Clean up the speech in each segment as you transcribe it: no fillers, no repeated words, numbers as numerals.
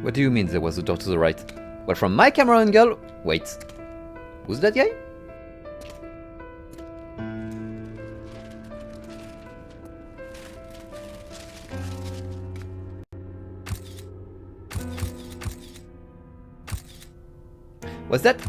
What do you mean there was a door to the right? Well, from my camera angle... Wait. Who's that guy? What's that?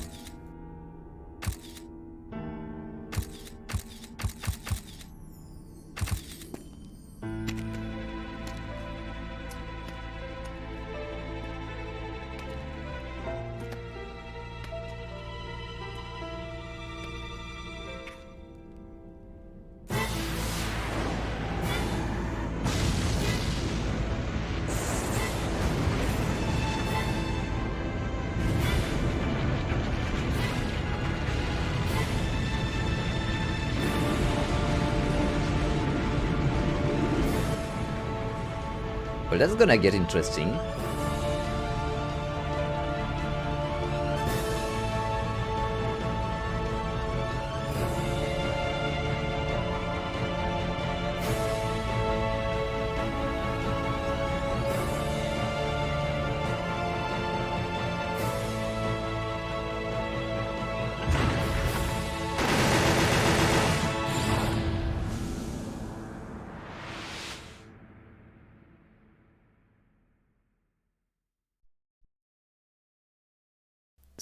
Well, that's gonna get interesting.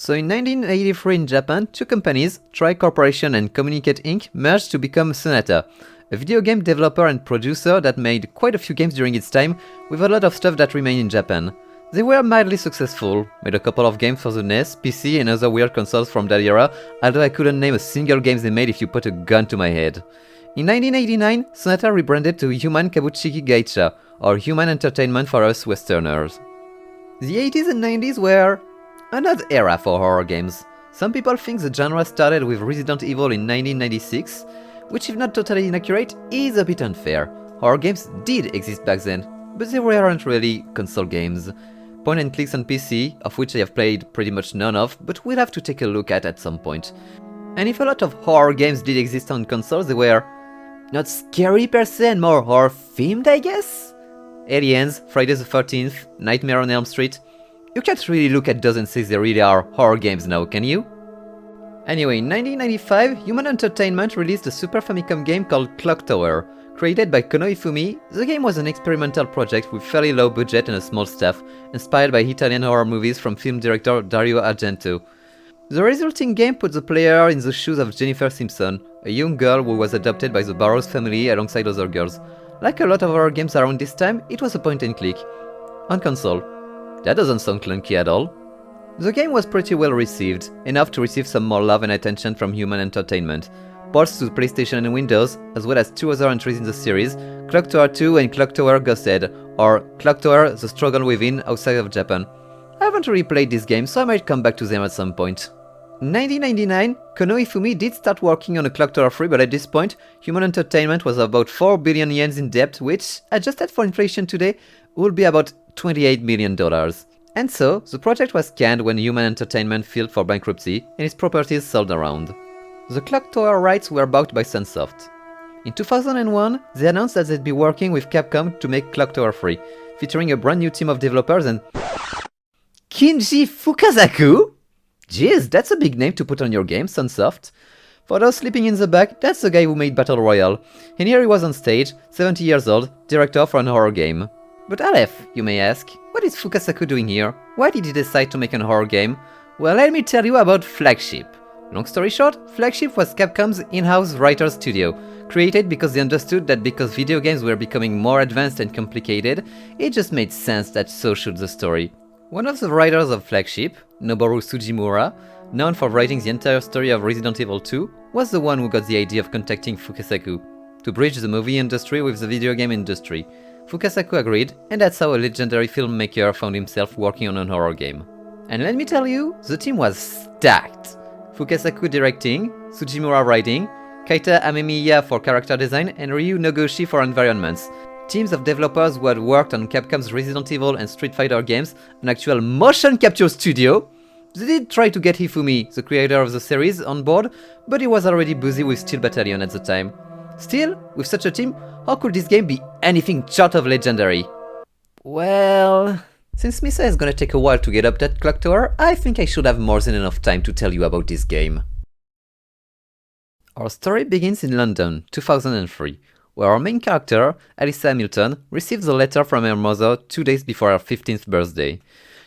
So in 1983 in Japan, two companies, Tri Corporation and Communicate Inc., merged to become Sonata, a video game developer and producer that made quite a few games during its time, with a lot of stuff that remained in Japan. They were mildly successful, made a couple of games for the NES, PC and other weird consoles from that era, although I couldn't name a single game they made if you put a gun to my head. In 1989, Sonata rebranded to Human Kabuchiki Gaicha, or Human Entertainment for us Westerners. The 80s and 90s were an odd era for horror games. Some people think the genre started with Resident Evil in 1996, which if not totally inaccurate, is a bit unfair. Horror games did exist back then, but they weren't really console games. Point and clicks on PC, of which I have played pretty much none of, but we'll have to take a look at some point. And if a lot of horror games did exist on consoles, they were not scary per se and more horror themed, I guess? Aliens, Friday the 13th, Nightmare on Elm Street. You can't really look at those and say they really are horror games now, can you? Anyway, in 1995, Human Entertainment released a Super Famicom game called Clock Tower. Created by Kono Ifumi, the game was an experimental project with fairly low budget and a small staff, inspired by Italian horror movies from film director Dario Argento. The resulting game put the player in the shoes of Jennifer Simpson, a young girl who was adopted by the Barrows family alongside other girls. Like a lot of horror games around this time, it was a point and click. On console. That doesn't sound clunky at all. The game was pretty well received, enough to receive some more love and attention from Human Entertainment. Ports to PlayStation and Windows, as well as two other entries in the series, Clock Tower 2 and Clock Tower Ghosted, or Clock Tower The Struggle Within outside of Japan. I haven't really played this game, so I might come back to them at some point. In 1999, Kono Ifumi did start working on a Clock Tower 3, but at this point, Human Entertainment was about 4 billion yens in debt, which, adjusted for inflation today, would be about $28 million. And so, the project was canned when Human Entertainment filed for bankruptcy and its properties sold around. The Clock Tower rights were bought by Sunsoft. In 2001, they announced that they'd be working with Capcom to make Clock Tower 3, featuring a brand new team of developers and Kinji Fukasaku? Jeez, that's a big name to put on your game, Sunsoft. For those sleeping in the back, that's the guy who made Battle Royale. And here he was on stage, 70 years old, director for an horror game. But Aleph, you may ask, what is Fukasaku doing here? Why did he decide to make an horror game? Well, let me tell you about Flagship. Long story short, Flagship was Capcom's in-house writer studio, created because they understood that because video games were becoming more advanced and complicated, it just made sense that so should the story. One of the writers of Flagship, Noboru Sujimura, known for writing the entire story of Resident Evil 2, was the one who got the idea of contacting Fukasaku to bridge the movie industry with the video game industry. Fukasaku agreed, and that's how a legendary filmmaker found himself working on a horror game. And let me tell you, the team was stacked. Fukasaku directing, Sujimura writing, Keita Amemiya for character design, and Ryu Noguchi for environments. Teams of developers who had worked on Capcom's Resident Evil and Street Fighter games, an actual motion capture studio. They did try to get Hifumi, the creator of the series, on board, but he was already busy with Steel Battalion at the time. Still, with such a team, how could this game be anything short of legendary? Well, Since Misa is gonna take a while to get up that clock tower, I think I should have more than enough time to tell you about this game. Our story begins in London, 2003, where our main character, Alyssa Hamilton, receives a letter from her mother 2 days before her 15th birthday.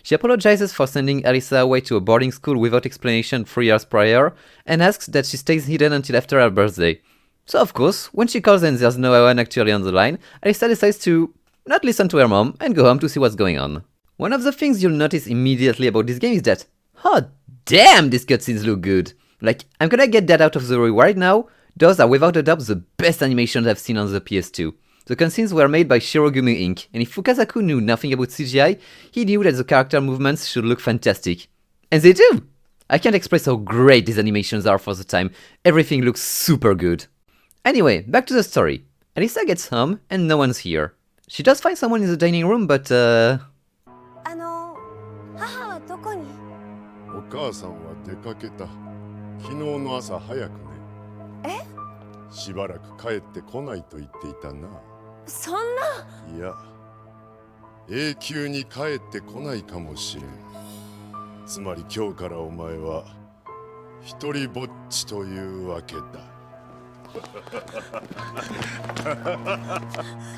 She apologizes for sending Alyssa away to a boarding school without explanation 3 years prior, and asks that she stays hidden until after her birthday. So of course, when she calls and there's no one actually on the line, Alyssa decides to not listen to her mom and go home to see what's going on. One of the things you'll notice immediately about this game is that, oh damn, these cutscenes look good! Like, I'm gonna get that out of the way right now, those are without a doubt the best animations I've seen on the PS2. The cutscenes were made by Shirogumi Inc., and if Fukasaku knew nothing about CGI, he knew that the character movements should look fantastic. And they do! I can't express how great these animations are for the time, everything looks super good. Anyway, back to the story. Alyssa gets home, and no one's here. She does find someone in the dining room, but 母はどこに？お母さんは出かけた。昨日の朝早くね。え？しばらく帰ってこないと言っていたな。そんな。いや、永久に帰ってこないかもしれん。つまり今日からお前は一人ぼっちというわけだ。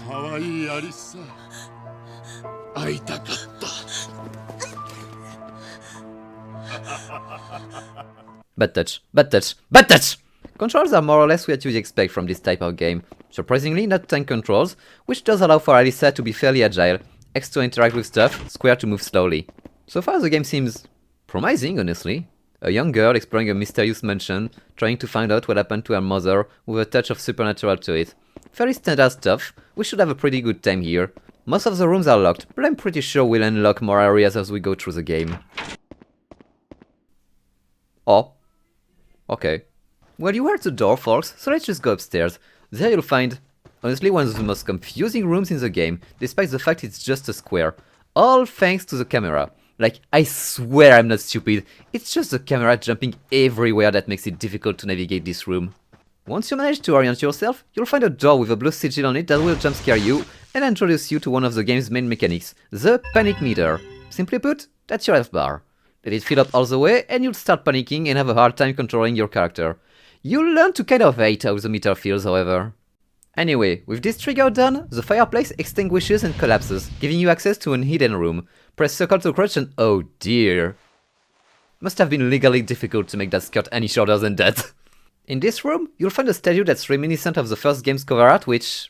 かわいいアリサ。会いたかった。Bad touch, bad touch, bad touch! Controls are more or less what you'd expect from this type of game. Surprisingly, not tank controls, which does allow for Alyssa to be fairly agile, X to interact with stuff, square to move slowly. So far the game seems promising, honestly. A young girl exploring a mysterious mansion, trying to find out what happened to her mother, with a touch of supernatural to it. Fairly standard stuff, we should have a pretty good time here. Most of the rooms are locked, but I'm pretty sure we'll unlock more areas as we go through the game. Oh. Okay. Well, you heard the door, folks, so let's just go upstairs. There you'll find, honestly, one of the most confusing rooms in the game, despite the fact it's just a square. All thanks to the camera. Like, I swear I'm not stupid, it's just the camera jumping everywhere that makes it difficult to navigate this room. Once you manage to orient yourself, you'll find a door with a blue sigil on it that will jump scare you and introduce you to one of the game's main mechanics, the panic meter. Simply put, that's your health bar. Let it fill up all the way and you'll start panicking and have a hard time controlling your character. You'll learn to kind of hate how the meter feels, however. Anyway, with this trigger done, the fireplace extinguishes and collapses, giving you access to an hidden room. Press circle to crouch and oh dear. Must have been legally difficult to make that skirt any shorter than that. In this room, you'll find a statue that's reminiscent of the first game's cover art, which...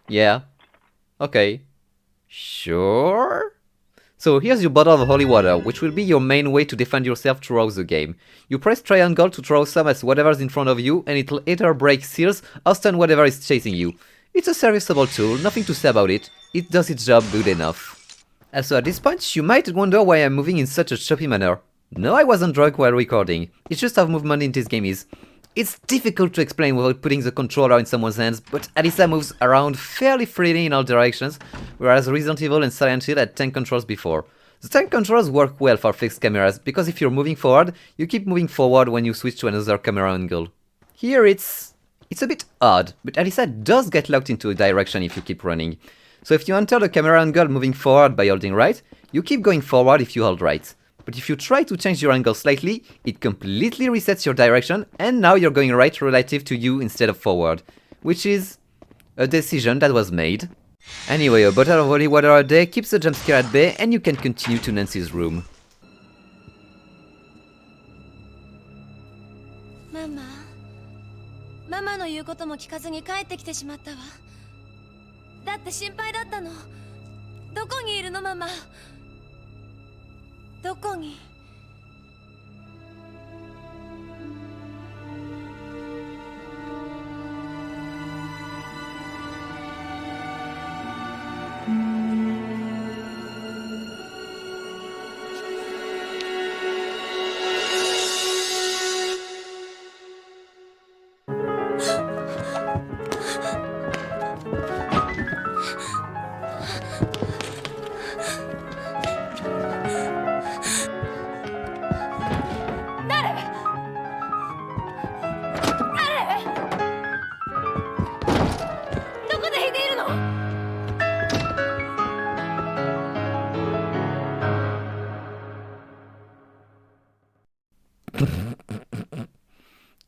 Yeah. Okay. Sure? So here's your bottle of holy water, which will be your main way to defend yourself throughout the game. You press triangle to throw some at whatever's in front of you, and it'll either break seals or stun whatever is chasing you. It's a serviceable tool, nothing to say about it. It does its job good enough. Also at this point, you might wonder why I'm moving in such a choppy manner. No, I wasn't drunk while recording. It's just how movement in this game is. It's difficult to explain without putting the controller in someone's hands, but Alyssa moves around fairly freely in all directions, whereas Resident Evil and Silent Hill had tank controls before. The tank controls work well for fixed cameras, because if you're moving forward, you keep moving forward when you switch to another camera angle. Here it's a bit odd, but Alyssa does get locked into a direction if you keep running. So if you enter the camera angle moving forward by holding right, you keep going forward if you hold right. But if you try to change your angle slightly, it completely resets your direction, and now you're going right relative to you instead of forward. Which is a decision that was made. Anyway, a bottle of holy water a day keeps the jumpscare at bay, and you can continue to Nancy's room. Mama. Mamaの言うことも聞かずに帰ってきてしまったわ。だって心配だったの。どこにいるの、ママ。どこに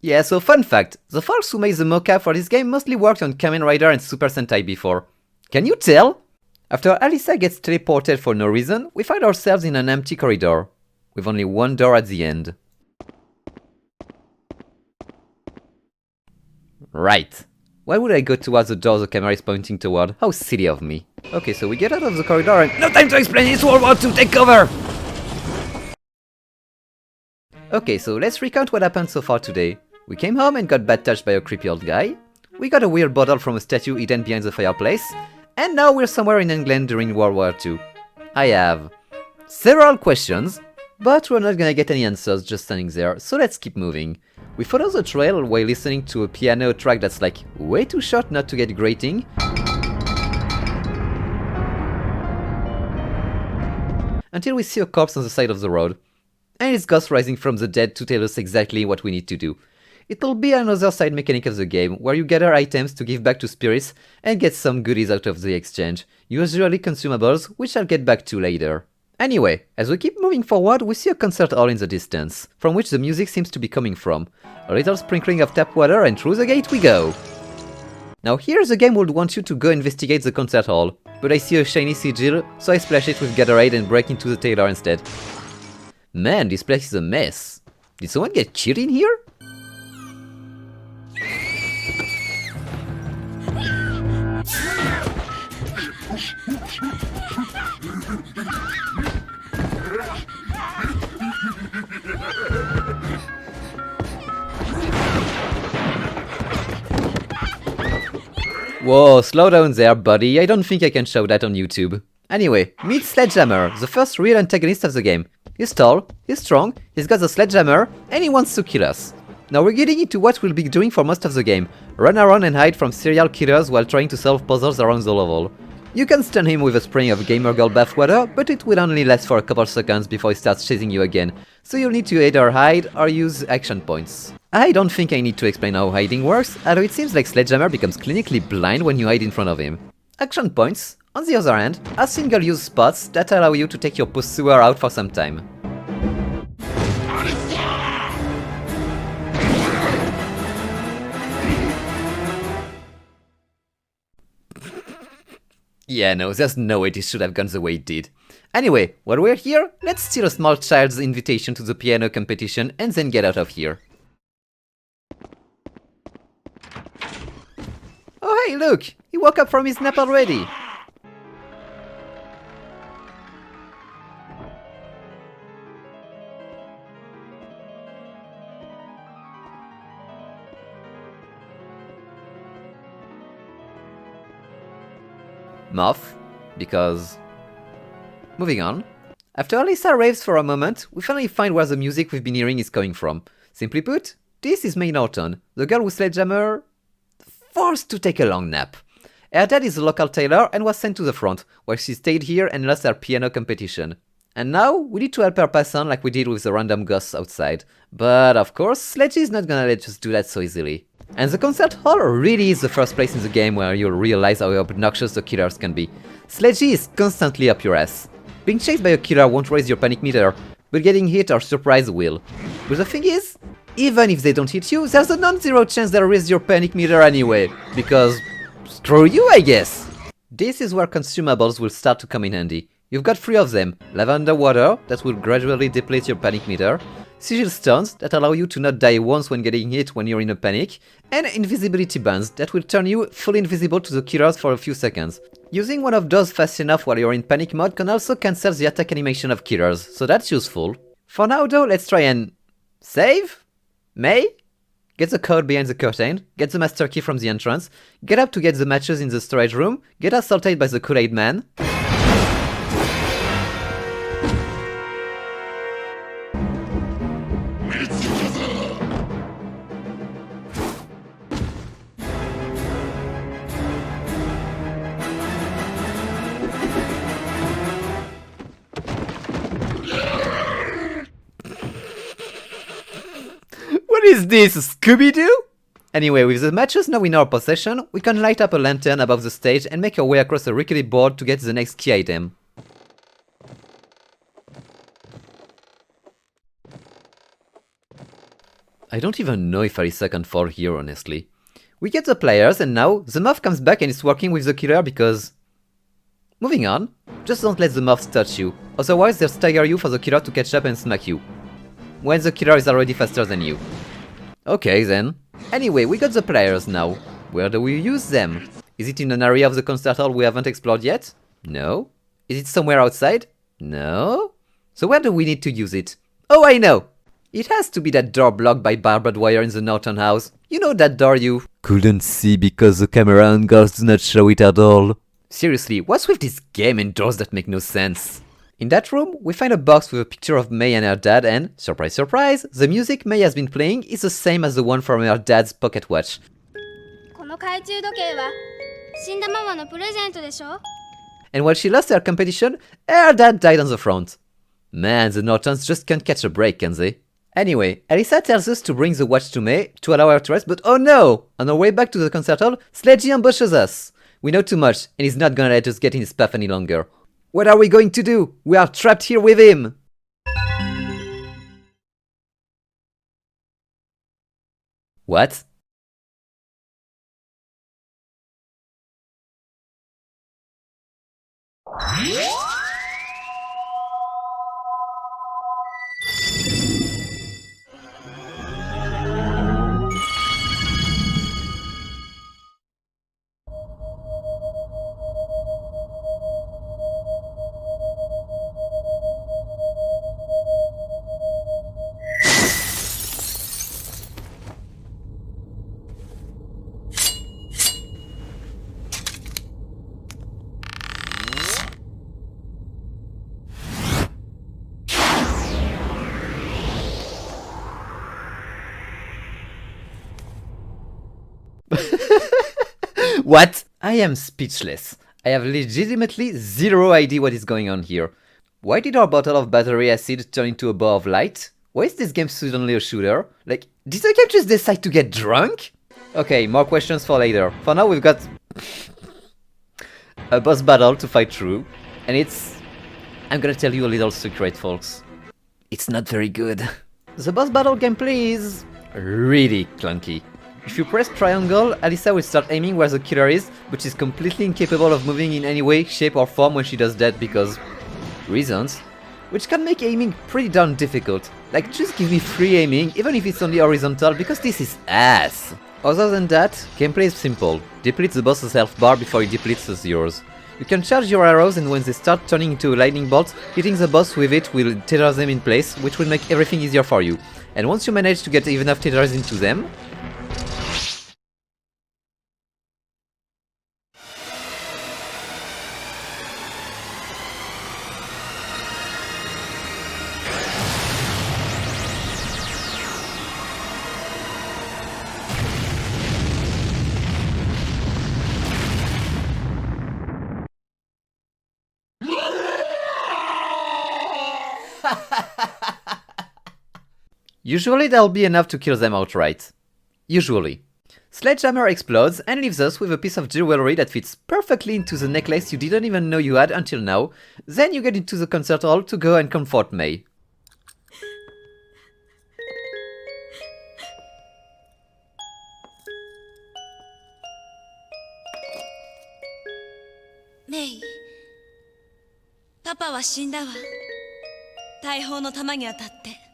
Yeah, so fun fact, the folks who made the mocap for this game mostly worked on Kamen Rider and Super Sentai before. Can you tell? After Alyssa gets teleported for no reason, we find ourselves in an empty corridor, with only one door at the end. Right. Why would I go towards the door the camera is pointing toward? How silly of me. Okay, so we get out of the corridor and... No time to explain, it's World War II, take cover! Okay, so let's recount what happened so far today. We came home and got bad touched by a creepy old guy. We got a weird bottle from a statue hidden behind the fireplace. And now we're somewhere in England during World War II. I have several questions, but we're not gonna get any answers just standing there, so let's keep moving. We follow the trail while listening to a piano track that's like way too short not to get grating. Until we see a corpse on the side of the road. And it's ghosts rising from the dead to tell us exactly what we need to do. It'll be another side mechanic of the game, where you gather items to give back to spirits and get some goodies out of the exchange, usually consumables, which I'll get back to later. Anyway, as we keep moving forward, we see a concert hall in the distance, from which the music seems to be coming from. A little sprinkling of tap water and through the gate we go! Now here the game would want you to go investigate the concert hall, but I see a shiny sigil, so I splash it with Gatorade and break into the tailor instead. Man, this place is a mess. Did someone get killed in here? Whoa, slow down there, buddy. I don't think I can show that on YouTube. Anyway, meet Sledgehammer, the first real antagonist of the game. He's tall, he's strong, he's got the sledgehammer, and he wants to kill us. Now we're getting into what we'll be doing for most of the game. Run around and hide from serial killers while trying to solve puzzles around the level. You can stun him with a spraying of Gamer Girl bathwater, but it will only last for a couple seconds before he starts chasing you again, so you'll need to either hide or use action points. I don't think I need to explain how hiding works, although it seems like Sledgehammer becomes clinically blind when you hide in front of him. Action points, on the other hand, are single-use spots that allow you to take your pursuer out for some time. Yeah, no, there's no way this should have gone the way it did. Anyway, while we're here, let's steal a small child's invitation to the piano competition and then get out of here. Oh hey, look! He woke up from his nap already! Moth, because... Moving on. After Alyssa raves for a moment, we finally find where the music we've been hearing is coming from. Simply put, this is May Norton, the girl with Sledgehammer... forced to take a long nap. Her dad is a local tailor and was sent to the front, where she stayed here and lost her piano competition. And now, we need to help her pass on like we did with the random ghosts outside. But of course, Sledge is not gonna let us do that so easily. And the concert hall really is the first place in the game where you'll realize how obnoxious the killers can be. Sledgy is constantly up your ass. Being chased by a killer won't raise your panic meter, but getting hit or surprised will. But the thing is, even if they don't hit you, there's a non-zero chance they'll raise your panic meter anyway, because... screw you, I guess! This is where consumables will start to come in handy. You've got 3 of them: lavender water, that will gradually deplete your panic meter, sigil stones, that allow you to not die once when getting hit when you're in a panic, and invisibility bands, that will turn you fully invisible to the killers for a few seconds. Using one of those fast enough while you're in panic mode can also cancel the attack animation of killers, so that's useful. For now though, let's try and... save? May? Get the code behind the curtain, get the master key from the entrance, get up to get the matches in the storage room, get assaulted by the Kool-Aid Man. What is this, Scooby-Doo? Anyway, with the matches now in our possession, we can light up a lantern above the stage and make our way across a rickety board to get the next key item. I don't even know if Alyssa can fall here, honestly. We get the players, and now the moth comes back and is working with the killer because... Moving on. Just don't let the moths touch you, otherwise they'll stagger you for the killer to catch up and smack you. When the killer is already faster than you. Okay then. Anyway, we got the players now. Where do we use them? Is it in an area of the concert hall we haven't explored yet? No. Is it somewhere outside? No. So where do we need to use it? Oh, I know! It has to be that door blocked by barbed wire in the Norton house. You know that door you couldn't see because the camera angles do not show it at all. Seriously, what's with this game and doors that make no sense? In that room, we find a box with a picture of May and her dad and, surprise surprise, the music May has been playing is the same as the one from her dad's pocket watch. この懐中時計は死んだママのプレゼントでしょ? And while she lost her competition, her dad died on the front. Man, the Nortons just can't catch a break, can they? Anyway, Alyssa tells us to bring the watch to May to allow her to rest, but oh no! On our way back to the concert hall, Sledgy ambushes us. We know too much, and he's not gonna let us get in his path any longer. What are we going to do? We are trapped here with him! What? What? I am speechless. I have legitimately zero idea what is going on here. Why did our bottle of battery acid turn into a ball of light? Why is this game suddenly a shooter? Like, did the game just decide to get drunk? Okay, more questions for later. For now we've got a boss battle to fight through. And it's... I'm gonna tell you a little secret, folks. It's not very good. The boss battle gameplay is really clunky. If you press triangle, Alyssa will start aiming where the killer is, but she's completely incapable of moving in any way, shape or form when she does that because... reasons. Which can make aiming pretty darn difficult. Like, just give me free aiming, even if it's only horizontal, because this is ass! Other than that, gameplay is simple. Deplete the boss's health bar before he depletes yours. You can charge your arrows, and when they start turning into lightning bolts, hitting the boss with it will tether them in place, which will make everything easier for you. And once you manage to get enough tethers into them... Usually that'll be enough to kill them outright. Usually. Sledgehammer explodes and leaves us with a piece of jewelry that fits perfectly into the necklace you didn't even know you had until now. Then you get into the concert hall to go and comfort May. May, パパは死んだわ。大砲の弾に当たって。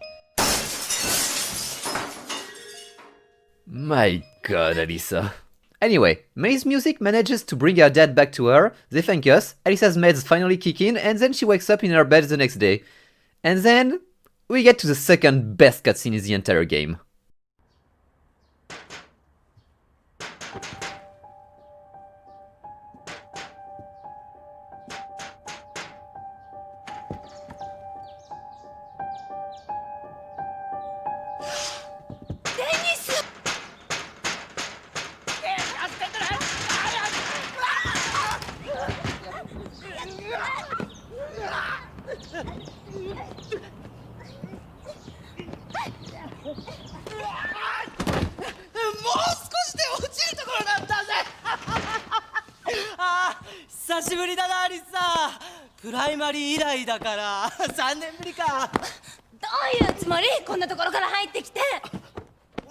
My god, Alyssa. Anyway, May's music manages to bring her dad back to her, they thank us, Alyssa's meds finally kick in, and then she wakes up in her bed the next day. And then, we get to the second best cutscene in the entire game.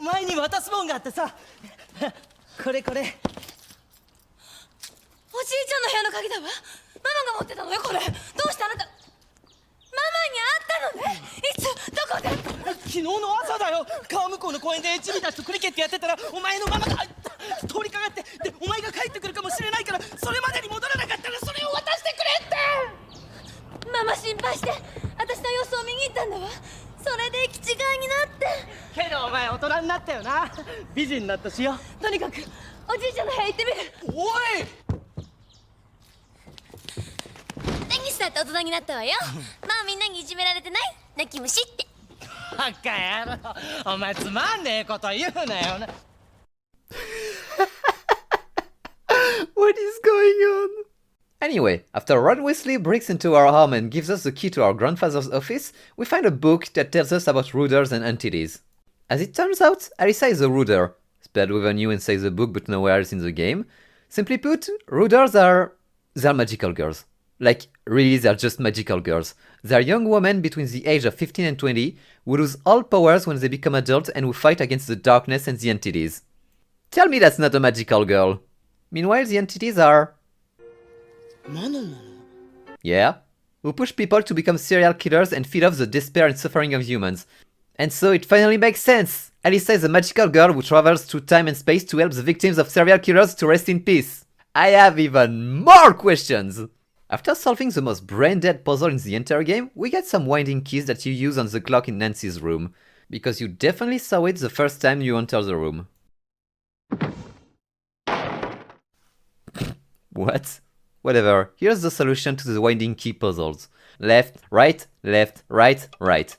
前に渡すもんがあってさ。これ。おじいちゃんの部屋の鍵だわ。ママが持ってたのよこれ。どうしてあなたママに会ったのね。いつどこで。昨日の朝だよ。川向こうの公園でチビたちとクリケットやってたらお前のママが通りかかって、でお前が帰ってくるかもしれないから、それまでに戻らなかったらそれを渡してくれって。ママ心配して私の様子を見に行ったんだわ。それで行き違いになって。けどお前大人になったよな。美人になったしよ。とにかくおじいちゃんの部屋行ってみる。おい、何したって大人になったわよ。まあみんなにいじめられてない？泣き虫って。バカ野郎、お前つまんねえこと言うなよな。What is going on? Anyway, after Ron Weasley breaks into our home and gives us the key to our grandfather's office, we find a book that tells us about Rooders and entities. As it turns out, Alyssa is a Rooder, spelled with an U inside the book but nowhere else in the game. Simply put, Rooders they're magical girls. Like, really, they're just magical girls. They're young women between the age of 15 and 20 who lose all powers when they become adults and who fight against the darkness and the entities. Tell me that's not a magical girl. Meanwhile, the entities are... Yeah, who push people to become serial killers and feed off the despair and suffering of humans. And so it finally makes sense! Alyssa is a magical girl who travels through time and space to help the victims of serial killers to rest in peace. I have even more questions! After solving the most brain-dead puzzle in the entire game, we get some winding keys that you use on the clock in Nancy's room, because you definitely saw it the first time you entered the room. What? Whatever, here's the solution to the winding key puzzles. Left, right, right.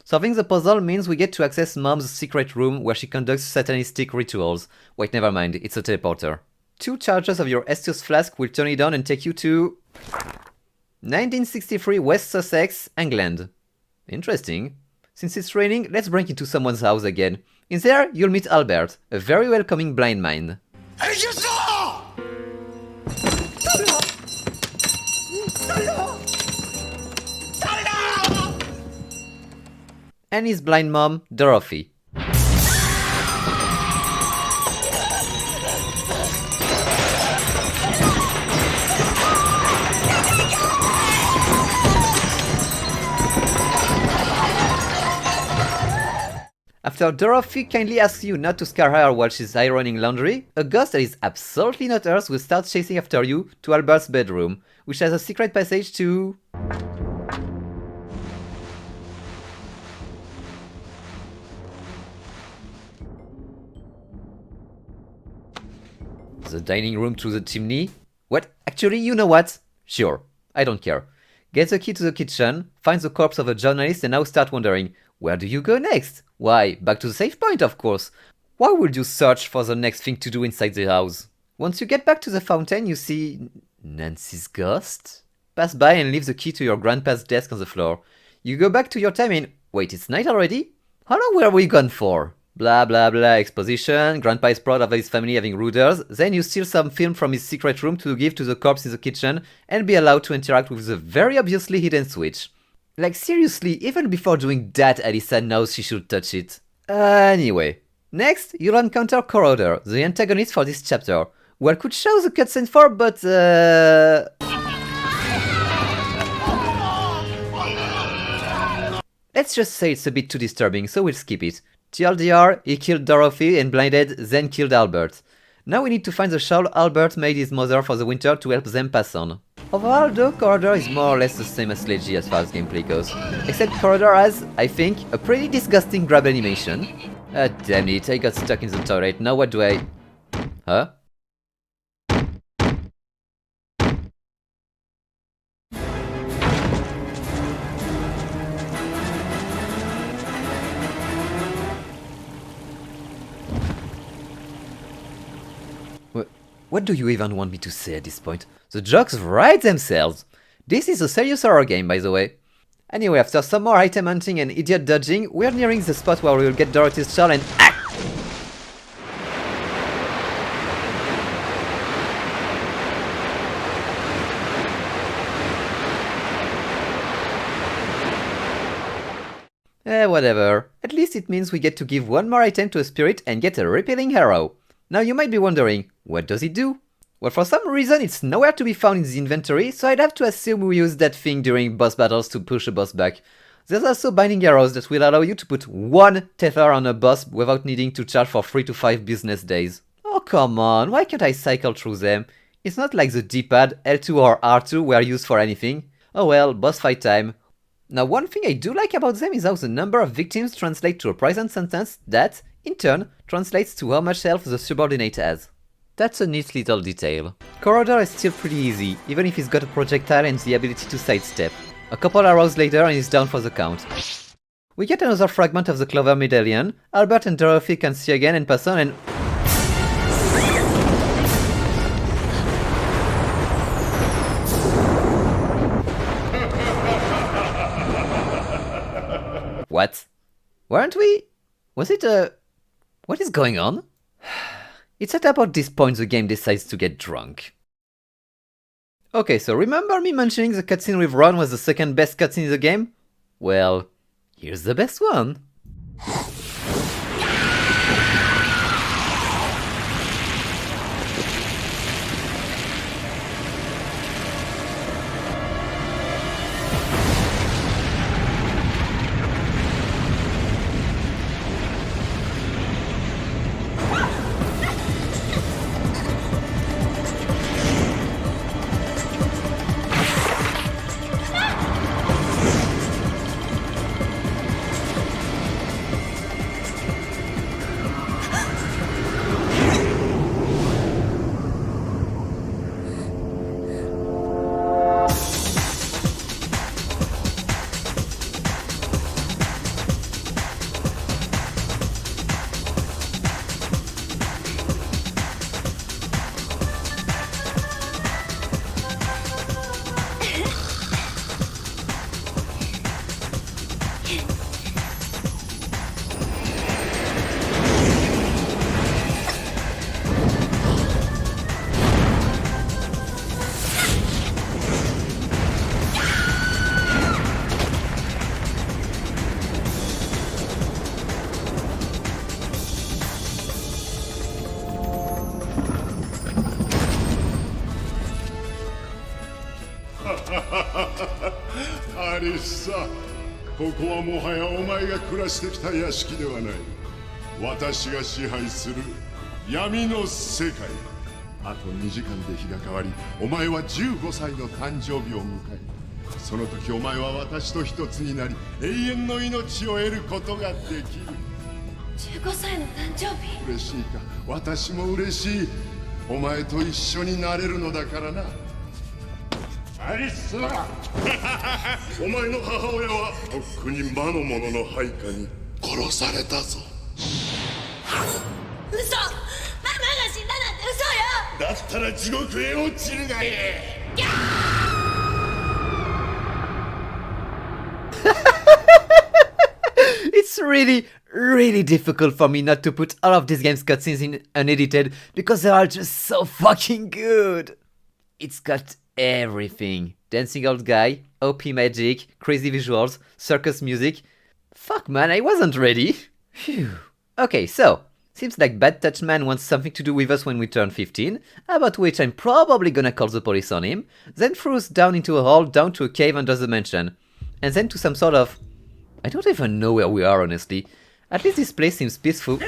Solving the puzzle means we get to access Mom's secret room where she conducts satanistic rituals. Wait, never mind, it's a teleporter. 2 charges of your Estus flask will turn it on and take you to... 1963 West Sussex, England. Interesting. Since it's raining, let's break into someone's house again. In there, you'll meet Albert, a very welcoming blind man. And his blind mom, Dorothy. After Dorothy kindly asks you not to scare her while she's ironing laundry, a ghost that is absolutely not hers will start chasing after you to Albert's bedroom, which has a secret passage to... the dining room through the chimney? What? Actually, you know what? Sure, I don't care. Get the key to the kitchen, find the corpse of a journalist and now start wondering, where do you go next? Why, back to the save point, of course. Why would you search for the next thing to do inside the house? Once you get back to the fountain, you see... Nancy's ghost? Pass by and leave the key to your grandpa's desk on the floor. You go back to your time and... Wait, it's night already? How long were we gone for? Blah blah blah exposition, grandpa is proud of his family having Rooders, then you steal some film from his secret room to give to the corpse in the kitchen and be allowed to interact with the very obviously hidden switch. Like seriously, even before doing that, Alyssa knows she should touch it. Anyway, next you'll encounter Corroder, the antagonist for this chapter, who I could show the cutscene for, but let's just say it's a bit too disturbing, so we'll skip it. TLDR, he killed Dorothy and blinded, then killed Albert. Now we need to find the shawl Albert made his mother for the winter to help them pass on. Overall though, Corridor is more or less the same as Leggy as far as gameplay goes. Except Corridor has, I think, a pretty disgusting grab animation. Damn it, I got stuck in the toilet, now what do I... Huh? What do you even want me to say at this point? The jokes write themselves! This is a serious horror game, by the way. Anyway, after some more item hunting and idiot dodging, we're nearing the spot where we will get Dorothy's shell and whatever. At least it means we get to give one more item to a spirit and get a repelling arrow. Now you might be wondering, what does it do? Well, for some reason it's nowhere to be found in the inventory, so I'd have to assume we use that thing during boss battles to push a boss back. There's also binding arrows that will allow you to put one tether on a boss without needing to charge for 3 to 5 business days. Oh come on, why can't I cycle through them? It's not like the D-pad, L2 or R2 were used for anything. Oh well, boss fight time. Now one thing I do like about them is how the number of victims translate to a prison sentence that, in turn, translates to how much health the subordinate has. That's a neat little detail. Corridor is still pretty easy, even if he's got a projectile and the ability to sidestep. A couple arrows later and he's down for the count. We get another fragment of the Clover Medallion. Albert and Dorothy can see again and pass on and... What? Weren't we? Was it a... What is going on? It's at about this point the game decides to get drunk. Okay, so remember me mentioning the cutscene with Ron was the second best cutscene in the game? Well, here's the best one.アリッサ、ここはもはやお前が暮らしてきた屋敷ではない。私が支配する闇の世界。あと2時間で日が変わり、お前は15歳の誕生日を迎え、その時お前は私と一つになり、永遠の命を得ることができる。15歳の誕生日。嬉しいか？私も嬉しい。お前と一緒になれるのだからな。アリスはお前の母親はとっくに魔の者の配下に殺されたぞ。嘘！ママが死んだなんて嘘よ！だったら地獄へ落ちるがいい。It's really difficult for me not to put all of these game's cutscenes in unedited because they are just so fucking good. It's got everything. Dancing old guy, OP magic, crazy visuals, circus music. Fuck man, I wasn't ready. Phew. Okay, so, seems like Bad Touch Man wants something to do with us when we turn 15, about which I'm probably gonna call the police on him, then throw us down into a hole, down to a cave under the mansion, and then to some sort of... I don't even know where we are, honestly. At least this place seems peaceful.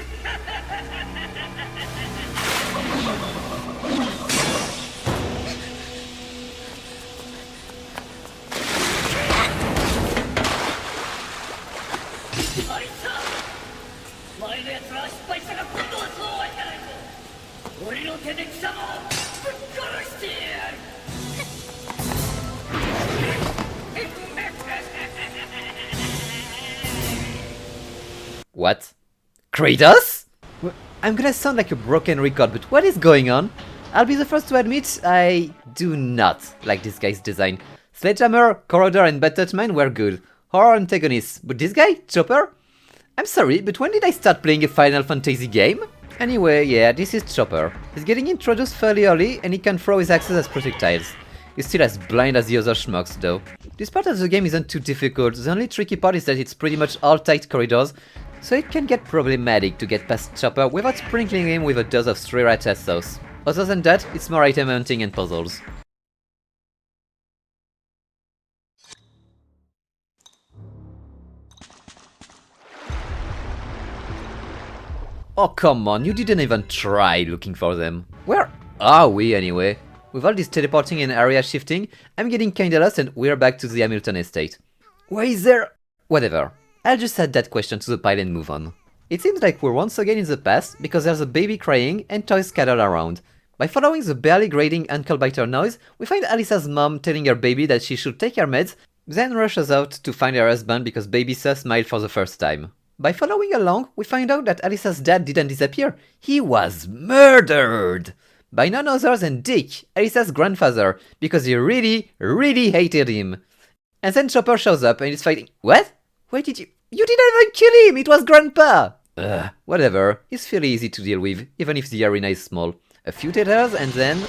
What? Kratos? Well, I'm gonna sound like a broken record, but what is going on? I'll be the first to admit, I do not like this guy's design. Sledgehammer, Corrodor and Bad Touchman were good, horror antagonists, but this guy, Chopper? I'm sorry, but when did I start playing a Final Fantasy game? Anyway, yeah, this is Chopper. He's getting introduced fairly early and he can throw his axes as projectiles. He's still as blind as the other schmucks though. This part of the game isn't too difficult, the only tricky part is that it's pretty much all tight corridors, so it can get problematic to get past Chopper without sprinkling him with a dose of sriracha sauce. Other than that, it's more item hunting and puzzles. Oh come on, you didn't even try looking for them. Where are we anyway? With all this teleporting and area shifting, I'm getting kinda lost and we're back to the Hamilton estate. Why is there... Whatever. I'll just add that question to the pile and move on. It seems like we're once again in the past because there's a baby crying and toys scattered around. By following the barely grating ankle biter noise, we find Alyssa's mom telling her baby that she should take her meds, then rushes out to find her husband because baby Sus smiled for the first time. By following along, we find out that Alyssa's dad didn't disappear, he was murdered! By none other than Dick, Alyssa's grandfather, because he really, really hated him. And then Chopper shows up and is fighting. What? Why did you... You didn't even kill him! It was Grandpa! Whatever. He's fairly easy to deal with, even if the arena is small. A few tethers and then...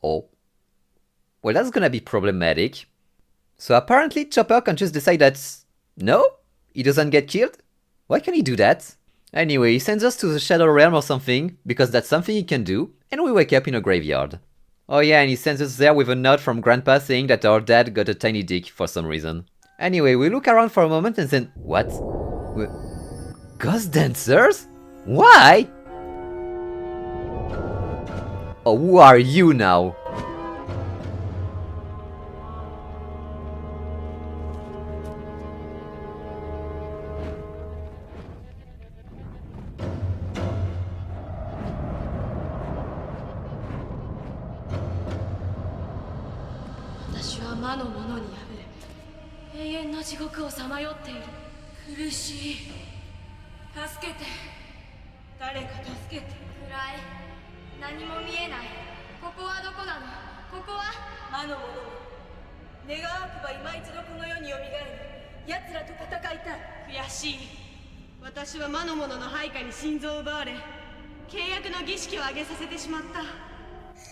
Oh. Well, that's gonna be problematic. So apparently Chopper can just decide that... No? He doesn't get killed? Why can he do that? Anyway, he sends us to the Shadow Realm or something, because that's something he can do, and we wake up in a graveyard. Oh yeah, and he sends us there with a note from Grandpa saying that our dad got a tiny dick for some reason. Anyway, we look around for a moment and then... What? Ghost dancers? Why? Oh, who are you now?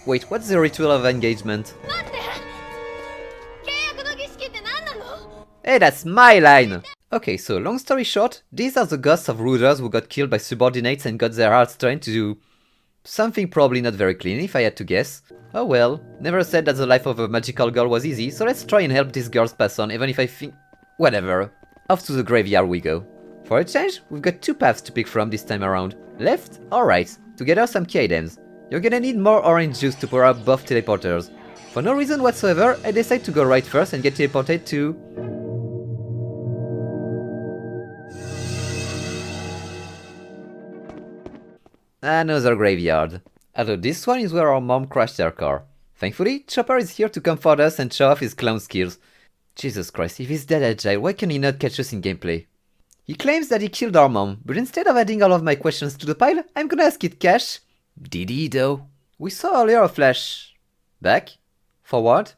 Wait, what's the ritual of engagement? Hey, that's my line! Okay, so long story short, these are the ghosts of rulers who got killed by subordinates and got their hearts trying to do something probably not very clean, if I had to guess. Oh well, never said that the life of a magical girl was easy, so let's try and help these girls pass on, even if I think... Whatever. Off to the graveyard we go. For a change, we've got two paths to pick from this time around. Left or right, to gather some key items. You're gonna need more orange juice to power up both teleporters. For no reason whatsoever, I decide to go right first and get teleported to... Another graveyard. Although this one is where our mom crashed her car. Thankfully, Chopper is here to comfort us and show off his clown skills. Jesus Christ, if he's that agile, why can he not catch us in gameplay? He claims that he killed our mom, but instead of adding all of my questions to the pile, I'm gonna ask it cash. Did he though? We saw earlier a flash... Back? Forward?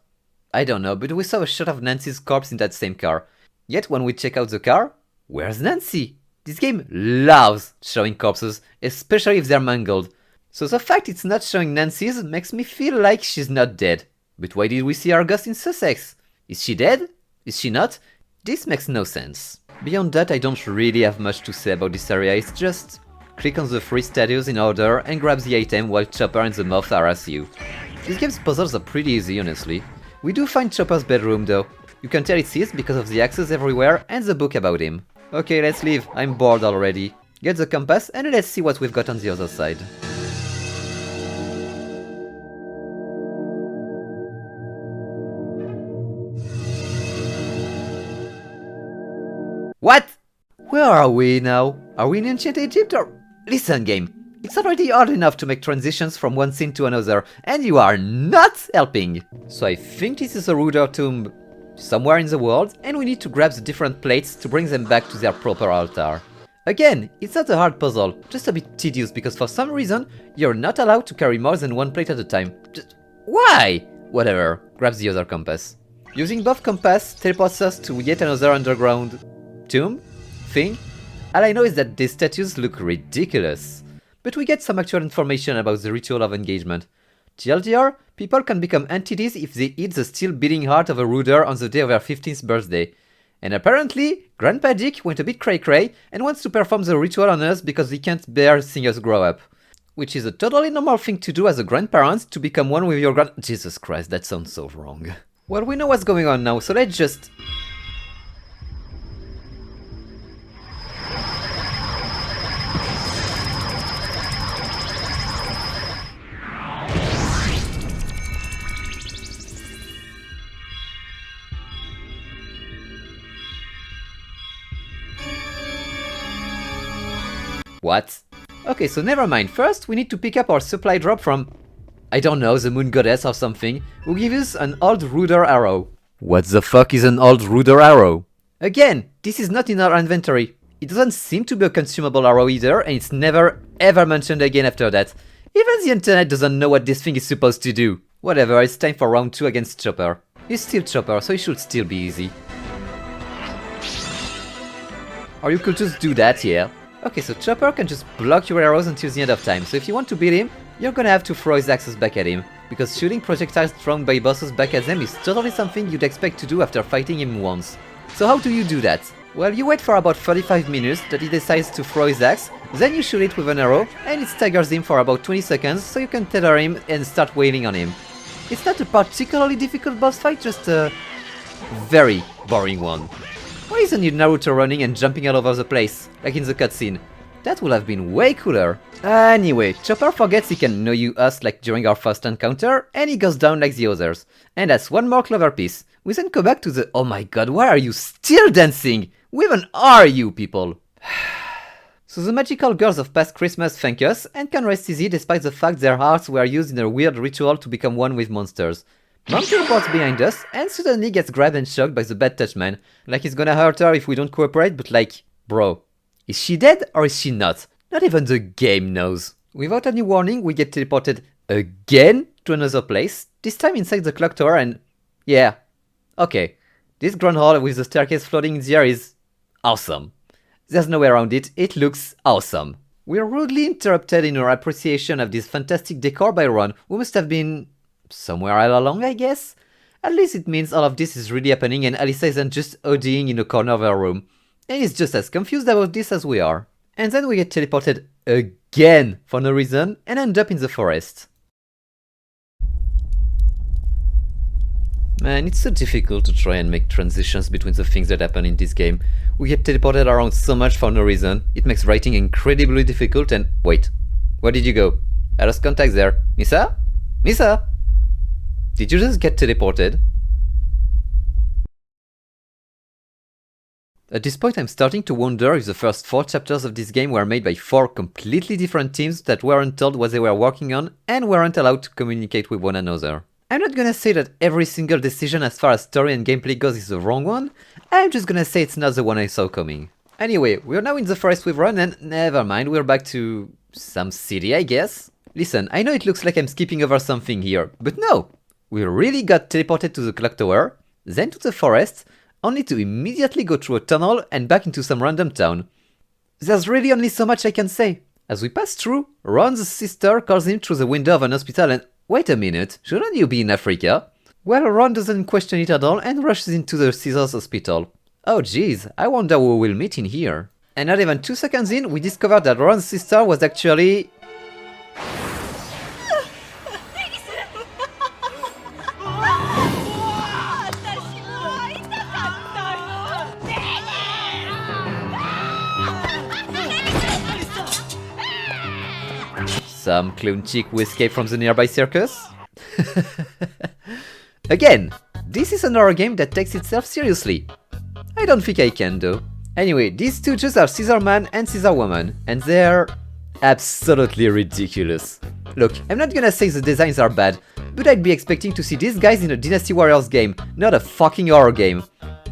I don't know, but we saw a shot of Nancy's corpse in that same car. Yet when we check out the car, where's Nancy? This game loves showing corpses, especially if they're mangled. So the fact it's not showing Nancy's makes me feel like she's not dead. But why did we see our ghost in Sussex? Is she dead? Is she not? This makes no sense. Beyond that, I don't really have much to say about this area, it's just... Click on the three statues in order and grab the item while Chopper and the moth harass you. This game's puzzles are pretty easy, honestly. We do find Chopper's bedroom though. You can tell it's his because of the axes everywhere and the book about him. Okay, let's leave, I'm bored already. Get the compass and let's see what we've got on the other side. What? Where are we now? Are we in ancient Egypt or... Listen game, It's already hard enough to make transitions from one scene to another, and you are not helping! So I think this is a Rooder tomb somewhere in the world, and we need to grab the different plates to bring them back to their proper altar. Again, it's not a hard puzzle, just a bit tedious because for some reason, you're not allowed to carry more than one plate at a time. Just why? Whatever, grab the other compass. Using both compass teleports us to yet another underground tomb thing. All I know is that these statues look ridiculous. But we get some actual information about the ritual of engagement. TLDR, people can become entities if they eat the still beating heart of a Rooder on the day of their 15th birthday. And apparently, Grandpa Dick went a bit cray-cray and wants to perform the ritual on us because he can't bear seeing us grow up. Which is a totally normal thing to do as a grandparent, to become one with your Jesus Christ, that sounds so wrong. Well, we know what's going on now, so let's just... What? Okay, so never mind. First, we need to pick up our supply drop from, I don't know, the moon goddess or something, who gives us an old Rooder arrow. What the fuck is an old Rooder arrow? Again, this is not in our inventory. It doesn't seem to be a consumable arrow either, and it's never ever mentioned again after that. Even the internet doesn't know what this thing is supposed to do. Whatever, it's time for round 2 against Chopper. He's still Chopper, so it should still be easy. Or you could just do that, yeah. Okay, so Chopper can just block your arrows until the end of time, so if you want to beat him, you're gonna have to throw his axes back at him, because shooting projectiles thrown by bosses back at them is totally something you'd expect to do after fighting him once. So how do you do that? Well, you wait for about 35 minutes that he decides to throw his axe, then you shoot it with an arrow, and it staggers him for about 20 seconds, so you can tether him and start wailing on him. It's not a particularly difficult boss fight, just a very boring one. Why isn't it Naruto running and jumping all over the place, like in the cutscene? That would have been way cooler. Anyway, Chopper forgets he can know you us like during our first encounter, and he goes down like the others. And that's one more clever piece. We then go back to the oh my god, why are you still dancing? Who even are you people? So the magical girls of past Christmas thank us, and can rest easy despite the fact their hearts were used in a weird ritual to become one with monsters. Mom teleports behind us, and suddenly gets grabbed and shocked by the bad touch man. Like he's gonna hurt her if we don't cooperate, but like, bro, is she dead or is she not? Not even the game knows. Without any warning, we get teleported again to another place, this time inside the clock tower, and yeah, okay, this grand hall with the staircase floating in the air is awesome. There's no way around it, it looks awesome. We're rudely interrupted in our appreciation of this fantastic decor by Ron, who must have been somewhere all along, I guess? At least it means all of this is really happening and Alyssa isn't just ODing in a corner of her room. And he's just as confused about this as we are. And then we get teleported again for no reason and end up in the forest. Man, it's so difficult to try and make transitions between the things that happen in this game. We get teleported around so much for no reason, it makes writing incredibly difficult and... Wait, where did you go? I lost contact there. Misa? Misa? Did you just get teleported? At this point I'm starting to wonder if the first 4 chapters of this game were made by 4 completely different teams that weren't told what they were working on and weren't allowed to communicate with one another. I'm not gonna say that every single decision as far as story and gameplay goes is the wrong one, I'm just gonna say it's not the one I saw coming. Anyway, we're now in the forest with Ron and never mind, we're back to some city I guess. Listen, I know it looks like I'm skipping over something here, but no! We really got teleported to the clock tower, then to the forest, only to immediately go through a tunnel and back into some random town. There's really only so much I can say. As we pass through, Ron's sister calls him through the window of an hospital and wait a minute, shouldn't you be in Africa? Well, Ron doesn't question it at all and rushes into the Caesars hospital. Oh jeez, I wonder who we'll meet in here. And not even 2 seconds in, we discovered that Ron's sister was actually... Some clown chick who escaped from the nearby circus? Again, this is an horror game that takes itself seriously. I don't think I can though. Anyway, these stooges are Scissor Man and Scissor Woman, and they're Absolutely ridiculous. Look, I'm not gonna say the designs are bad, but I'd be expecting to see these guys in a Dynasty Warriors game, not a fucking horror game.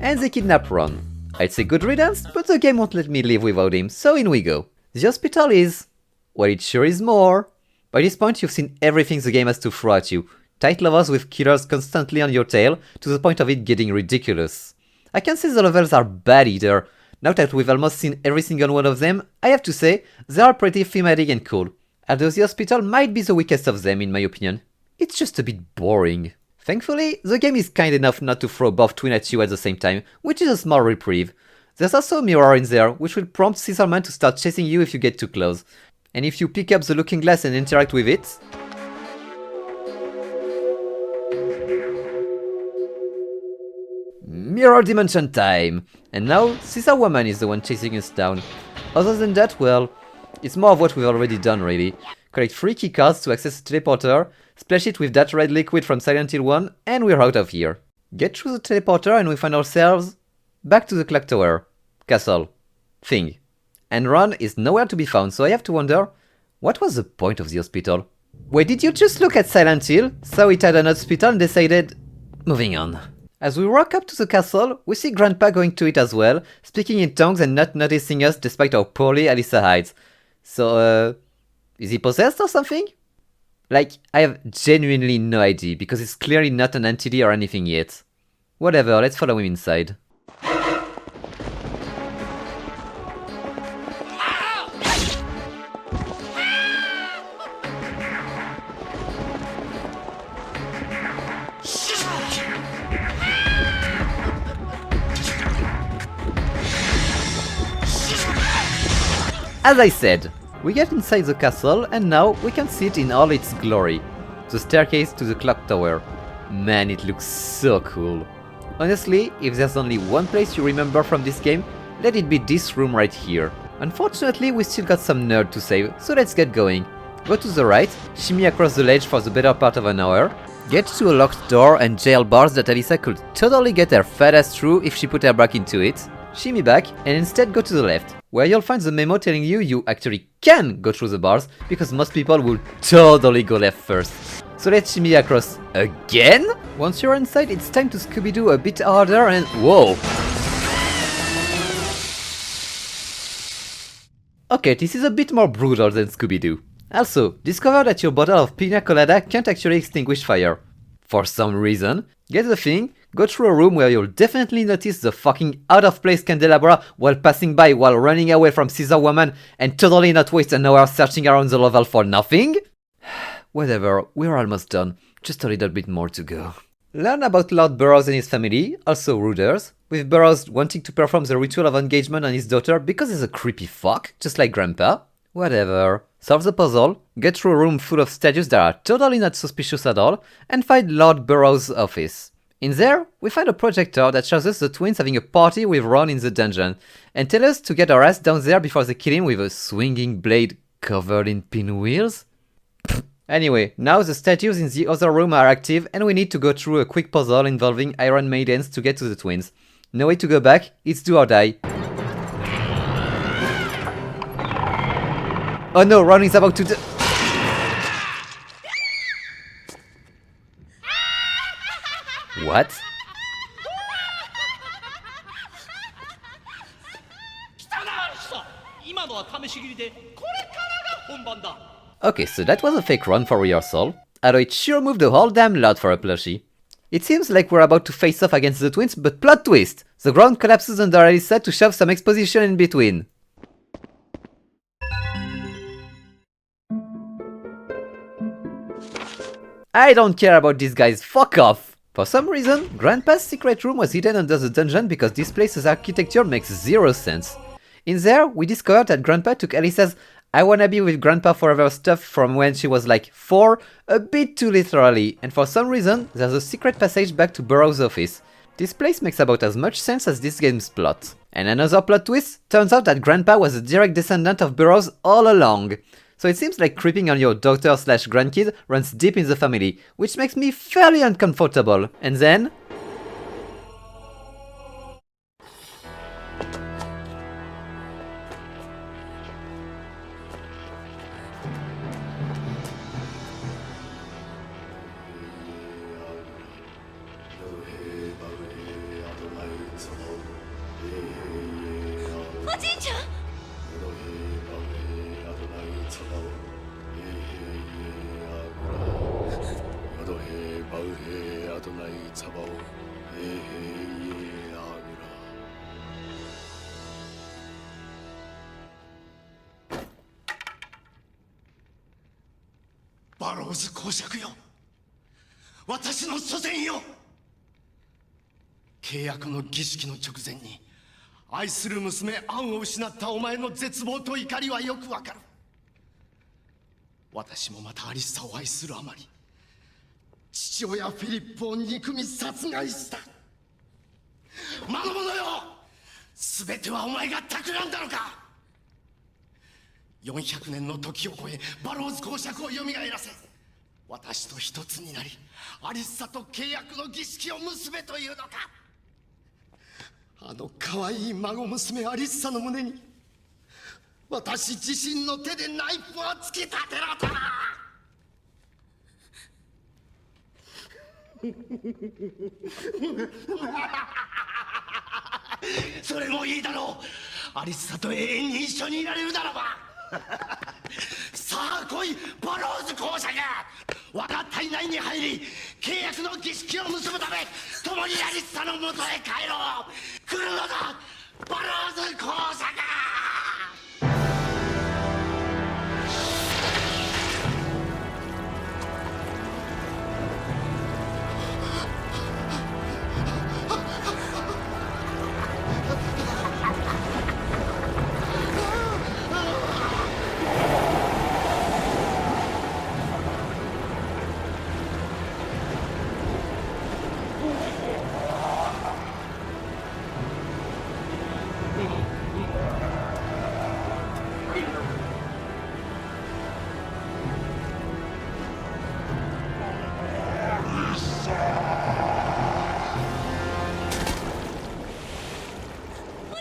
And they kidnap Ron. I'd say good riddance, but the game won't let me live without him, so in we go. The hospital is... well, it sure is more. By this point you've seen everything the game has to throw at you. Tight levels with killers constantly on your tail, to the point of it getting ridiculous. I can't say the levels are bad either. Now that we've almost seen every single one of them, I have to say, they are pretty thematic and cool. Although the hospital might be the weakest of them in my opinion. It's just a bit boring. Thankfully, the game is kind enough not to throw both twins at you at the same time, which is a small reprieve. There's also a mirror in there, which will prompt Scissorman to start chasing you if you get too close. And if you pick up the looking glass and interact with it... mirror dimension time! And now, Scissor Woman is the one chasing us down. Other than that, well, it's more of what we've already done really. Collect 3 keycards to access a teleporter, splash it with that red liquid from Silent Hill 1, and we're out of here. Get through the teleporter and we find ourselves back to the clock tower, castle, thing. And Ron is nowhere to be found, so I have to wonder, what was the point of the hospital? Wait, did you just look at Silent Hill, saw it had an hospital and decided... moving on. As we walk up to the castle, we see Grandpa going to it as well, speaking in tongues and not noticing us despite how poorly Alyssa hides. So, is he possessed or something? Like, I have genuinely no idea, because it's clearly not an entity or anything yet. Whatever, let's follow him inside. As I said, we get inside the castle and now we can see it in all its glory. The staircase to the clock tower. Man, it looks so cool. Honestly, if there's only one place you remember from this game, let it be this room right here. Unfortunately, we still got some nerd to save, so let's get going. Go to the right, shimmy across the ledge for the better part of an hour, get to a locked door and jail bars that Alyssa could totally get her fat ass through if she put her back into it, shimmy back, and instead go to the left, where you'll find the memo telling you actually can go through the bars, because most people will totally go left first. So let's shimmy across again? Once you're inside, it's time to Scooby-Doo a bit harder and whoa! Okay, this is a bit more brutal than Scooby-Doo. Also, discover that your bottle of pina colada can't actually extinguish fire. For some reason, get the thing, go through a room where you'll definitely notice the fucking out-of-place candelabra while passing by while running away from Scissor Woman and totally not waste an hour searching around the level for nothing? Whatever, we're almost done, just a little bit more to go. Learn about Lord Burroughs and his family, also Rooders, with Burroughs wanting to perform the ritual of engagement on his daughter because he's a creepy fuck, just like Grandpa. Whatever. Solve the puzzle, get through a room full of statues that are totally not suspicious at all, and find Lord Burroughs' office. In there, we find a projector that shows us the twins having a party with Ron in the dungeon, and tell us to get our ass down there before they kill him with a swinging blade covered in pinwheels? Anyway, now the statues in the other room are active and we need to go through a quick puzzle involving Iron Maidens to get to the twins. No way to go back, it's do or die. Oh no, Ron is about to do... What? Okay, so that was a fake run for rehearsal, although it sure moved a whole damn lot for a plushie. It seems like we're about to face off against the twins, but plot twist! The ground collapses under Alyssa to shove some exposition in between. I don't care about these guys, fuck off! For some reason, Grandpa's secret room was hidden under the dungeon because this place's architecture makes zero sense. In there, we discovered that Grandpa took Alyssa's I wanna be with Grandpa forever stuff from when she was like 4 a bit too literally, and for some reason, there's a secret passage back to Burroughs' office. This place makes about as much sense as this game's plot. And another plot twist, turns out that Grandpa was a direct descendant of Burroughs all along. So it seems like creeping on your daughter slash grandkid runs deep in the family, which makes me fairly uncomfortable. And then... じいちゃん。バローズ公爵よ、私の祖先よ。契約の儀式の直前に愛する娘アンを失ったお前の絶望と怒りはよくわかる。私もまたアリッサを愛するあまり父親フィリップを憎み殺害した。魔の者よ、全てはお前が企んだのか。400年の時を超えバローズ公爵をよみがえらせ、私と一つになりアリッサと契約の儀式を結べというのか。あの可愛い孫娘アリッサの胸に私自身の手でナイフを突き立てろと。それもいいだろう。アリッサと永遠に一緒にいられるならば。さあ来いバローズ公爵、我が体内に入り契約の儀式を結ぶため共にアリッサの元へ帰ろう。来るのだバローズ公爵。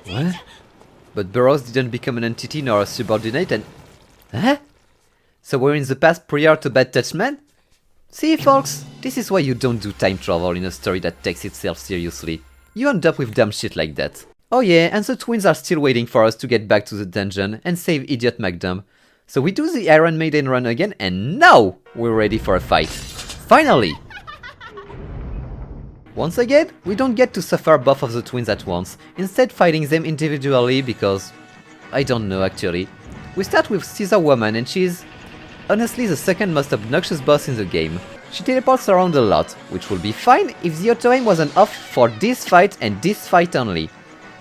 What? But Burroughs didn't become an entity nor a subordinate and... Huh? So we're in the past prior to Bad Touch Man? See folks, this is why you don't do time travel in a story that takes itself seriously. You end up with dumb shit like that. Oh yeah, and the twins are still waiting for us to get back to the dungeon and save Idiot MacDumb. So we do the Iron Maiden run again and now we're ready for a fight. Finally! Once again, we don't get to suffer both of the twins at once, instead fighting them individually because... I don't know actually. We start with Scissor Woman and she's... honestly the second most obnoxious boss in the game. She teleports around a lot, which would be fine if the auto-aim wasn't off for this fight and this fight only.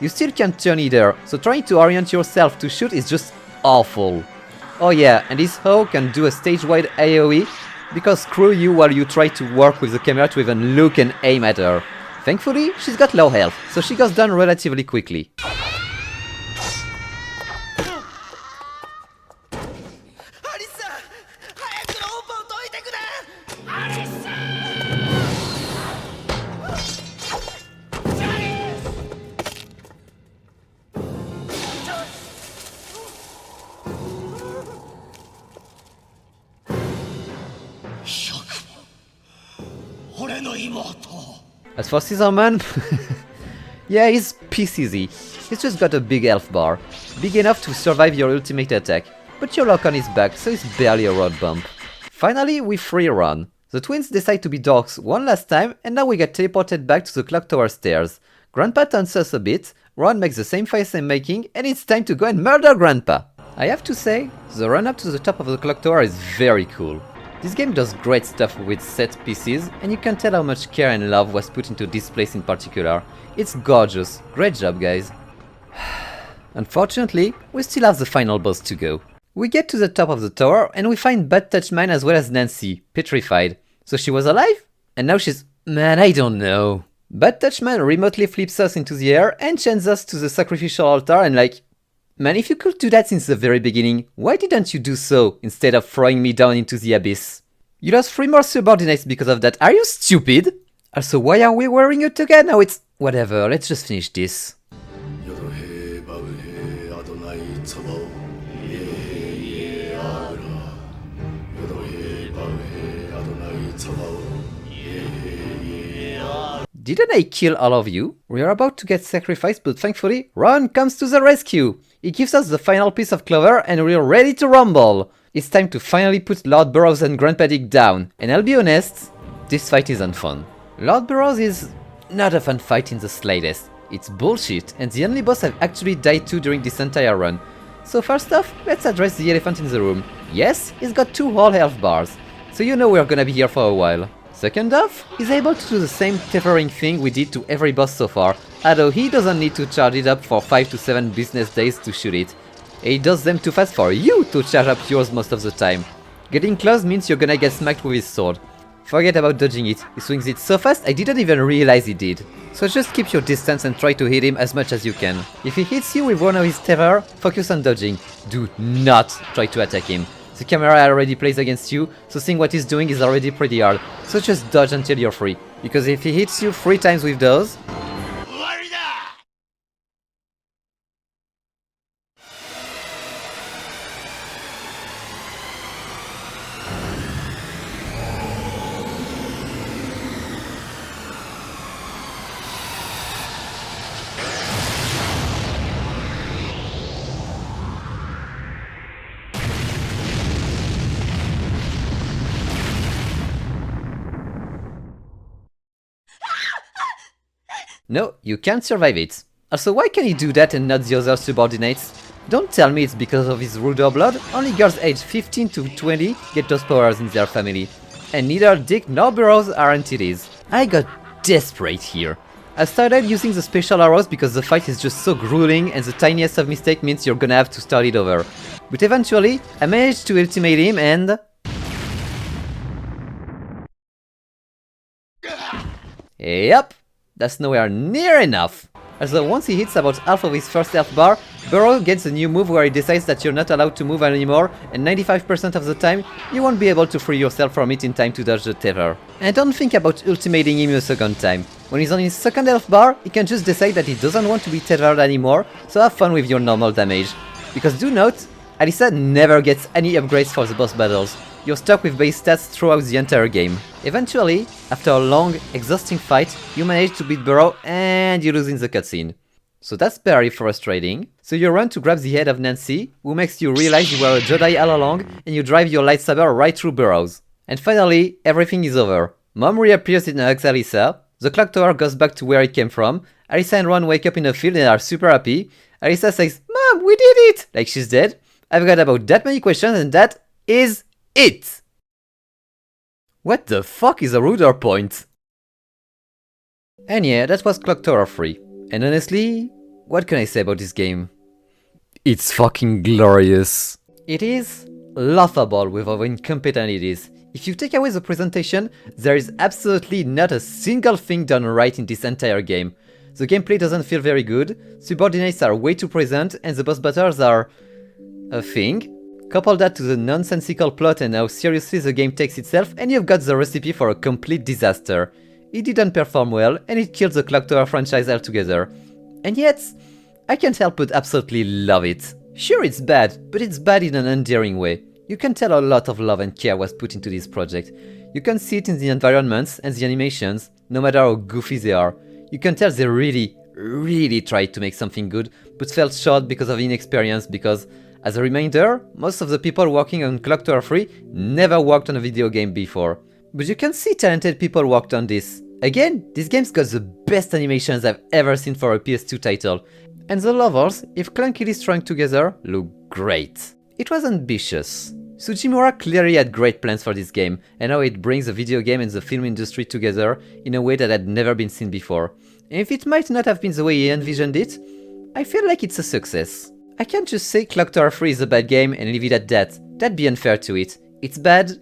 You still can't turn either, so trying to orient yourself to shoot is just awful. Oh yeah, and this hoe can do a stage-wide AoE, because screw you while you try to work with the camera to even look and aim at her. Thankfully, she's got low health, so she goes down relatively quickly. As for Scissorman, yeah, he's piece easy. He's just got a big health bar, big enough to survive your ultimate attack, but your lock on his back, so it's barely a road bump. Finally, we free run. The twins decide to be dorks one last time, and now we get teleported back to the clock tower stairs. Grandpa taunts us a bit, Ron makes the same face I'm making, and it's time to go and murder Grandpa. I have to say, the run up to the top of the clock tower is very cool. This game does great stuff with set pieces, and you can tell how much care and love was put into this place in particular. It's gorgeous, great job guys. Unfortunately, we still have the final boss to go. We get to the top of the tower and we find Bad Touch Man as well as Nancy, petrified. So she was alive? And now she's... man, I don't know. Bad Touch Man remotely flips us into the air and chains us to the sacrificial altar and like... man, if you could do that since the very beginning, why didn't you do so instead of throwing me down into the abyss? You lost 3 more subordinates because of that, are you stupid? Also, why are we wearing it again? Now it's... whatever, let's just finish this. Didn't I kill all of you? We are about to get sacrificed, but thankfully, Ron comes to the rescue! It gives us the final piece of clover and we're ready to rumble! It's time to finally put Lord Burroughs and Grandpa Dick down, and I'll be honest, this fight isn't fun. Lord Burroughs is not a fun fight in the slightest. It's bullshit, and the only boss I've actually died to during this entire run. So first off, let's address the elephant in the room. Yes, he's got 2 whole health bars, so you know we're gonna be here for a while. Second off, he's able to do the same tethering thing we did to every boss so far, although he doesn't need to charge it up for 5 to 7 business days to shoot it. He does them too fast for you to charge up yours most of the time. Getting close means you're gonna get smacked with his sword. Forget about dodging it, he swings it so fast I didn't even realize he did. So just keep your distance and try to hit him as much as you can. If he hits you with one of his tether, focus on dodging. Do not try to attack him. The camera already plays against you, so seeing what he's doing is already pretty hard. So just dodge until you're free. Because if he hits you 3 times with those... No, you can't survive it. Also, why can he do that and not the other subordinates? Don't tell me it's because of his ruder blood. Only girls aged 15 to 20 get those powers in their family. And neither Dick nor Burroughs are entities. I got desperate here. I started using the special arrows because the fight is just so grueling and the tiniest of mistake means you're gonna have to start it over. But eventually, I managed to ultimate him and... Yep, that's nowhere near enough. Also, once he hits about half of his first health bar, Burrow gets a new move where he decides that you're not allowed to move anymore, and 95% of the time, you won't be able to free yourself from it in time to dodge the tether. And don't think about ultimating him a second time. When he's on his second health bar, he can just decide that he doesn't want to be tethered anymore, so have fun with your normal damage. Because do note, Alyssa never gets any upgrades for the boss battles. You're stuck with base stats throughout the entire game. Eventually, after a long, exhausting fight, you manage to beat Burrow and you lose in the cutscene. So that's very frustrating. So you run to grab the head of Nancy, who makes you realize you were a Jedi all along, and you drive your lightsaber right through Burrows. And finally, everything is over. Mom reappears and hugs Alyssa, the clock tower goes back to where it came from, Alyssa and Ron wake up in a field and are super happy. Alyssa says, "Mom, we did it!" Like she's dead. I've got about that many questions and that is it! What the fuck is a ruder point? And yeah, that was Clock Tower 3. And honestly, what can I say about this game? It's fucking glorious. It is laughable with how incompetent it is. If you take away the presentation, there is absolutely not a single thing done right in this entire game. The gameplay doesn't feel very good, subordinates are way too present, and the boss battles are... a thing. Couple that to the nonsensical plot and how seriously the game takes itself, and you've got the recipe for a complete disaster. It didn't perform well, and it killed the Clock Tower franchise altogether. And yet, I can't help but absolutely love it. Sure, it's bad, but it's bad in an endearing way. You can tell a lot of love and care was put into this project. You can see it in the environments and the animations, no matter how goofy they are. You can tell they really tried to make something good, but fell short because of inexperience, because, as a reminder, most of the people working on Clock Tower 3 never worked on a video game before. But you can see talented people worked on this. Again, this game's got the best animations I've ever seen for a PS2 title. And the levels, if clunkily strung together, look great. It was ambitious. Tsujimura clearly had great plans for this game, and how it brings the video game and the film industry together in a way that had never been seen before. And if it might not have been the way he envisioned it, I feel like it's a success. I can't just say Clock Tower 3 is a bad game and leave it at that. That'd be unfair to it. It's bad,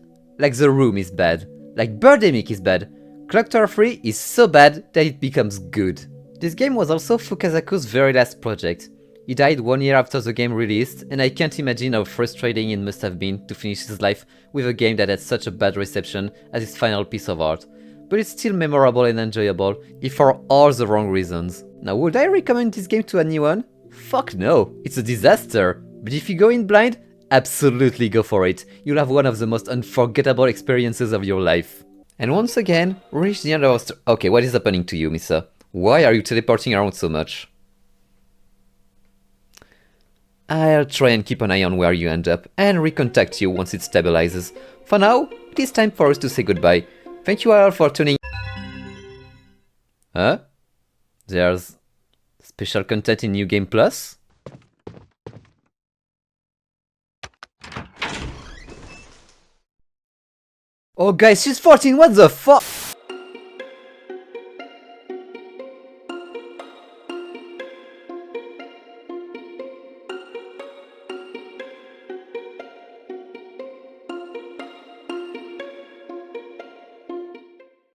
like The Room is bad. Like Birdemic is bad. Clock Tower 3 is so bad that it becomes good. This game was also Fukasaku's very last project. He died 1 year after the game released, and I can't imagine how frustrating it must have been to finish his life with a game that had such a bad reception as his final piece of art. But it's still memorable and enjoyable, if for all the wrong reasons. Now, would I recommend this game to anyone? Fuck no, it's a disaster. But if you go in blind, absolutely go for it. You'll have one of the most unforgettable experiences of your life. And once again, we reach the end of our story. Okay, what is happening to you, Misa? Why are you teleporting around so much? I'll try and keep an eye on where you end up and recontact you once it stabilizes. For now, it is time for us to say goodbye. Thank you all for tuning. Huh? There's special content in New Game Plus? Oh guys, she's 14, what the fuck?